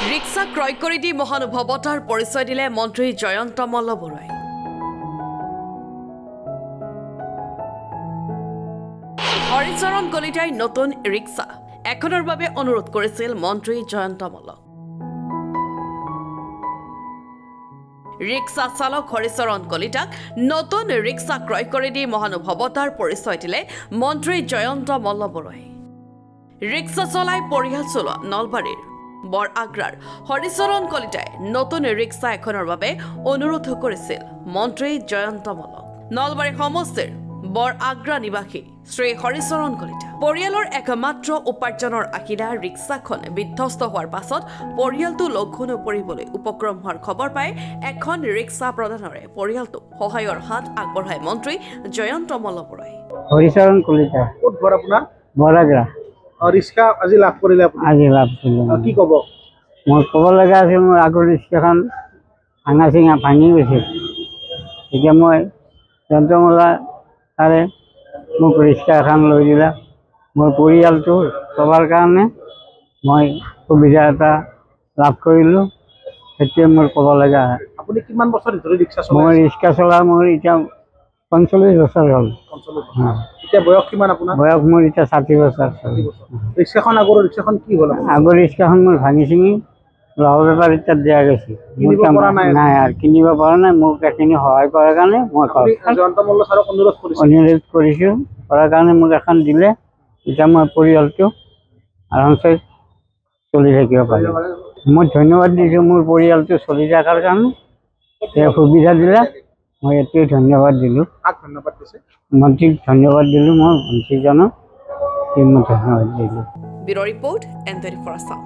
Rickshaw ক্ৰয় কৰি দি মহানুভৱতাৰ পৰিচয় দিলে মন্ত্ৰী জয়ন্ত মল্লবৰুৱাই। হৰিচৰণ কলিতাই নতুন ৰিক্সা এখনৰ বাবে অনুৰোধ কৰিছিল মন্ত্ৰী জয়ন্ত মল্লক। ৰিক্সা চালক হৰিচৰণ কলিতাক নতুন ৰিক্সা ক্ৰয় কৰি দি মহানুভৱতাৰ পৰিচয় দিলে মন্ত্ৰী জয়ন্ত মল্লবৰুৱাই। ৰিক্সা চলাই পৰিয়াল চলোৱা নলবাৰীৰ বৰ আগ্ৰাৰ হৰিচৰণ কলিতাই নতুন ৰিক্সা এখনৰ বাবে অনুৰোধ কৰিছিল মন্ত্ৰী জয়ন্ত মল্লক। নলবাৰী সমষ্টিৰ বৰ আগ্ৰা নিবাসী শ্ৰী হৰিচৰণ কলিতা পৰিয়ালৰ একমাত্ৰ উপাৰ্জনৰ আশীৰা ৰিক্সাখন বিধ্বস্ত হোৱাৰ পাছত পৰিয়ালটো লঘু নপৰিবলৈ উপক্ৰম হোৱাৰ খবৰ পাই এখন ৰিক্সা প্ৰদানেৰে পৰিয়ালটোক সহায়ৰ হাত আগবঢ়ায় মন্ত্ৰী জয়ন্ত মল্লবৰুৱাই। হৰিচৰণ কলিতা ক'ত ঘৰ আপোনাৰ? বৰ আগ্ৰা। ৰিক্সা আজি লাভ কৰিলে আপুনি? আজি লাভ কৰিলোঁ। কি ক'ব? মই ক'ব লগা আছিল, মোৰ আগৰ ৰিক্সাখন ভাঙা চিঙা ভাঙি গৈছিল। এতিয়া মই যন্ত্ৰমলা তাৰে মোক ৰিক্সা এখন লৈ দিলা। মোৰ পৰিয়ালটো চলাৰ কাৰণে মই সুবিধা এটা লাভ কৰিলোঁ, সেইটোৱে মোৰ ক'ব লগা হয়। আপুনি কিমান বছৰ ধৰি ৰিক্সা চলাই? মই ৰিক্সা চলা মোৰ এতিয়া 45 বছৰ হ'ল। এতিয়া বয়স কিমান আপোনাৰ? বয়স মোৰ এতিয়া 60 বছৰ। ৰিক্সাখন আগৰ ৰিক্সাখন কি হ'ল? আগৰ ৰিক্সাখন মোৰ ভাঙি চিঙি ল'ৰা বেপাৰ এতিয়া দিয়া গৈছে। নাই আৰু কিনিব পৰা নাই। মোক এইখিনি সহায় কৰাৰ কাৰণে মই জয়ন্ত মল্ল ছাৰক অনুৰোধ কৰিছোঁ, কৰাৰ কাৰণে মোক এখন দিলে। এতিয়া মই পৰিয়ালটো আৰামছে চলি থাকিব পাৰিম। মই ধন্যবাদ দিছোঁ মোৰ পৰিয়ালটো চলি থকাৰ কাৰণে। তেওঁ সুবিধা দিলে, মই এইটোৱে ধন্যবাদ দিলোঁ। ধন্যবাদ দিছে মন্ত্ৰীক ধন্যবাদ দিলোঁ। মই মন্ত্ৰীজনক মই ধন্যবাদ দিলোঁ। Bureau report N24 Assam.